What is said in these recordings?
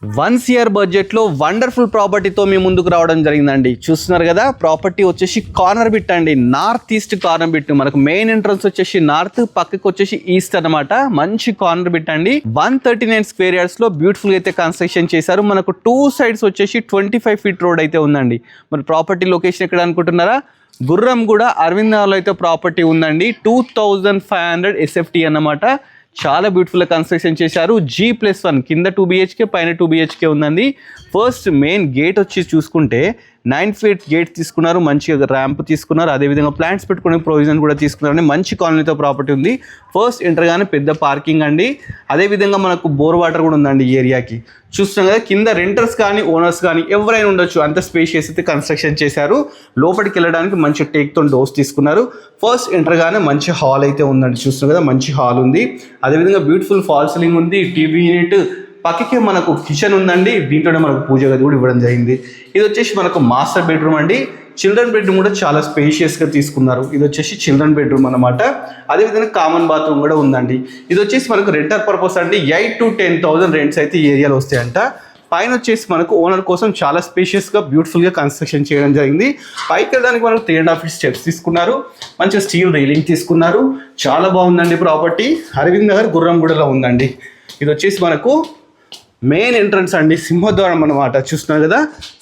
1 year budget లో wonderful ప్రాపర్టీతో మీ ముందుకు రావడం జరిగిందండి. చూస్తున్నారు కదా, ప్రాపర్టీ వచ్చేసి కార్నర్ బిట్ అండి, నార్త్ ఈస్ట్ కార్నర్ బిట్. మనకు మెయిన్ ఎంట్రన్స్ వచ్చేసి నార్త్, పక్కకి వచ్చేసి ఈస్ట్ అన్నమాట. మంచి కార్నర్ బిట్ అండి. 139 స్క్వేర్ యార్డ్స్ లో బ్యూటిఫుల్ గా అయితే కన్స్ట్రక్షన్ చేశారు. మనకు 2 sides వచ్చేసి 25 feet రోడ్ అయితే ఉందండి. మరి ప్రాపర్టీ లొకేషన్ ఎక్కడ అనుకుంటున్నారా? గుర్రంగూడ అరవింద్ నగర్లో అయితే ప్రాపర్టీ ఉందండి. 2500 SFT అన్నమాట. చాలా బ్యూటిఫుల్ కన్స్ట్రక్షన్ చేశారు. G+1 కింద 2 BHK పైన 2 BHK ఉందండి. ఫస్ట్ మెయిన్ గేట్ వచ్చి చూసుకుంటే 9 feet గేట్ తీసుకున్నారు, మంచిగా ర్యాంప్ తీసుకున్నారు, అదేవిధంగా ప్లాంట్స్ పెట్టుకునే ప్రొవిజన్ కూడా తీసుకున్నారండి. మంచి కాలనీతో ప్రాపర్టీ ఉంది. ఫస్ట్ ఎంటర్గానే పెద్ద పార్కింగ్ అండి, అదేవిధంగా మనకు బోర్ వాటర్ కూడా ఉందండి ఈ ఏరియాకి. చూస్తున్నాం కదా, కింద రెంటర్స్ కానీ ఓనర్స్ కానీ ఎవరైనా ఉండొచ్చు, అంత స్పేషియస్ అయితే కన్స్ట్రక్షన్ చేశారు. లోపలికి వెళ్ళడానికి మంచి టేక్తో డోర్స్ తీసుకున్నారు. ఫస్ట్ ఎంటర్గానే మంచి హాల్ అయితే ఉందండి. చూస్తున్నాం కదా, మంచి హాల్ ఉంది, అదేవిధంగా బ్యూటిఫుల్ ఫాల్ సీలింగ్ ఉంది, టీవీ యూనిట్, పక్కకే మనకు కిచెన్ ఉందండి. దీంట్లోనే మనకు పూజ గది కూడా ఇవ్వడం జరిగింది. ఇది వచ్చేసి మనకు మాస్టర్ బెడ్రూమ్ అండి. చిల్డ్రన్ బెడ్రూమ్ కూడా చాలా స్పేషియస్గా తీసుకున్నారు. ఇది వచ్చేసి చిల్డ్రన్ బెడ్రూమ్ అనమాట. అదేవిధంగా కామన్ బాత్రూమ్ కూడా ఉందండి. ఇది వచ్చేసి మనకు రెంటర్ పర్పస్ అండి. 8 to 10,000 రెంట్స్ అయితే ఈ ఏరియాలో వస్తాయంట. పైన వచ్చేసి మనకు ఓనర్ కోసం చాలా స్పేషియస్గా బ్యూటిఫుల్గా కన్స్ట్రక్షన్ చేయడం జరిగింది. పైకి వెళ్ళడానికి మనకు 3.5 feet స్టెప్స్ తీసుకున్నారు, మంచిగా స్టీల్ రైలింగ్ తీసుకున్నారు. చాలా బాగుందండి ప్రాపర్టీ. అరవింద్ నగర్ గుర్రంగూడలో ఉందండి. ఇది వచ్చేసి మనకు మెయిన్ ఎంట్రన్స్ అండి, సింహద్వారం అన్నమాట. చూస్తున్నారు కదా,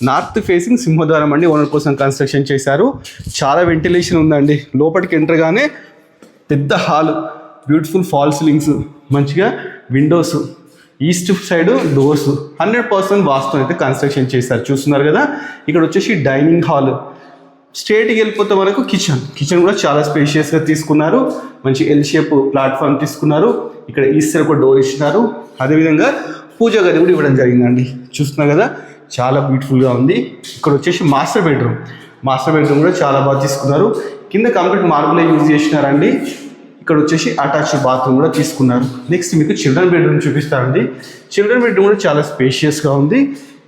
నార్త్ ఫేసింగ్ సింహద్వారం అండి. ఓనర్ కోసం కన్స్ట్రక్షన్ చేశారు. చాలా వెంటిలేషన్ ఉందండి. లోపలికి ఎంటర్గానే పెద్ద హాల్, బ్యూటిఫుల్ ఫాల్ సీలింగ్స్, మంచిగా విండోస్, ఈస్ట్ సైడ్ డోర్స్, 100% వాస్తు అయితే కన్స్ట్రక్షన్ చేశారు. చూస్తున్నారు కదా, ఇక్కడ వచ్చేసి డైనింగ్ హాల్. స్ట్రేట్కి వెళ్ళిపోతే మనకు కిచెన్ కూడా చాలా స్పేషియస్గా తీసుకున్నారు. మంచి ఎల్ షేప్ ప్లాట్ఫామ్ తీసుకున్నారు. ఇక్కడ ఈస్ట్ సైడ్ ఒక డోర్ ఇచ్చినారు, అదేవిధంగా పూజ గది కూడా ఇవ్వడం జరిగిందండి. చూస్తున్నారు కదా, చాలా బ్యూటిఫుల్గా ఉంది. ఇక్కడ వచ్చేసి మాస్టర్ బెడ్రూమ్ కూడా చాలా బాగా తీసుకున్నారు. కింద కంప్లీట్ మార్బులే యూజ్ చేసినారండి. ఇక్కడ వచ్చేసి అటాచ్డ్ బాత్రూమ్ కూడా తీసుకున్నారు. నెక్స్ట్ మీకు చిల్డ్రన్ బెడ్రూమ్ చూపిస్తారండి. చిల్డ్రన్ బెడ్రూమ్ కూడా చాలా స్పేషియస్గా ఉంది.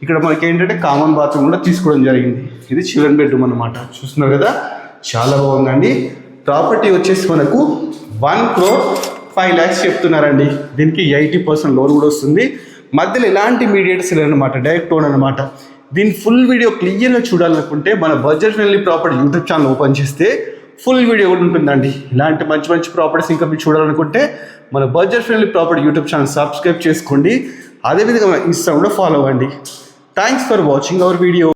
ఇక్కడ మనకి ఏంటంటే కామన్ బాత్రూమ్ కూడా తీసుకోవడం జరిగింది. ఇది చిల్డ్రన్ బెడ్రూమ్ అనమాట. చూస్తున్నారు కదా, చాలా బాగుందండి. ప్రాపర్టీ వచ్చేసి మనకు 1,05 lakhs చెప్తున్నారండి. దీనికి 80% లోన్ కూడా వస్తుంది. మధ్యలో ఎలాంటి మీడియేటర్స్ లేదనమాట, డైరెక్ట్ ఓన్ అనమాట. దీని ఫుల్ వీడియో క్లియర్గా చూడాలనుకుంటే మన budget friendly property YouTube channel open చేస్తే ఫుల్ వీడియో కూడా ఉంటుందండి. ఇలాంటి మంచి మంచి ప్రాపర్టీస్ ఇంకా మీరు చూడాలనుకుంటే మన budget friendly property YouTube channel subscribe చేసుకోండి. అదేవిధంగా మన ఇన్స్టా కూడా ఫాలో అవ్వండి. Thanks for watching our video.